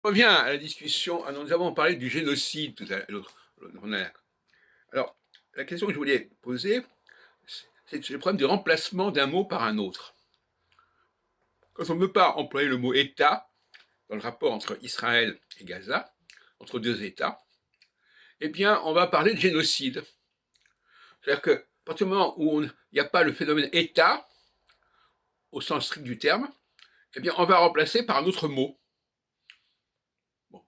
reviens à la discussion. Nous avons parlé du génocide tout à l'heure. Alors, la question que je voulais poser, c'est le problème du remplacement d'un mot par un autre. Quand on ne veut pas employer le mot État dans le rapport entre Israël et Gaza, entre deux États, eh bien, on va parler de génocide. C'est-à-dire qu'à partir du moment où il n'y a pas le phénomène État, au sens strict du terme, eh bien, on va remplacer par un autre mot. Bon.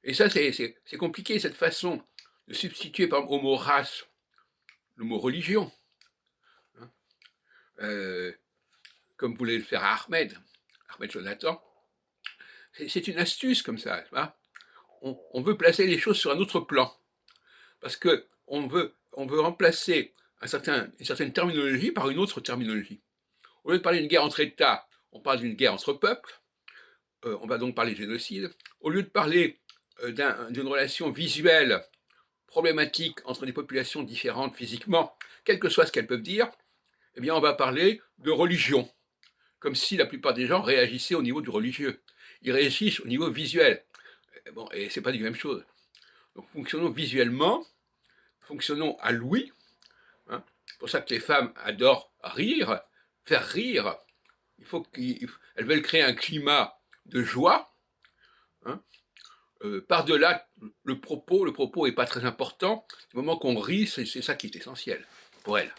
Et ça, c'est compliqué, cette façon de substituer, par exemple, au mot race, le mot religion, hein, comme voulait le faire Ahmed Jonathan. C'est une astuce comme ça. Hein. On veut placer les choses sur un autre plan. Parce qu'on veut remplacer une certaine terminologie par une autre terminologie. Au lieu de parler d'une guerre entre États, on parle d'une guerre entre peuples. On va donc parler de génocide. Au lieu de parler d'une relation visuelle problématique entre des populations différentes physiquement, quel que soit ce qu'elles peuvent dire, eh bien on va parler de religion, comme si la plupart des gens réagissaient au niveau du religieux. Ils réagissent au niveau visuel. Bon, et c'est pas du même chose. Donc fonctionnons visuellement, fonctionnons à l'ouïe. Hein. C'est pour ça que les femmes adorent rire, faire rire. Elles veulent créer un climat de joie. Hein. Par-delà le propos n'est pas très important. Du moment qu'on rit, c'est ça qui est essentiel pour elles.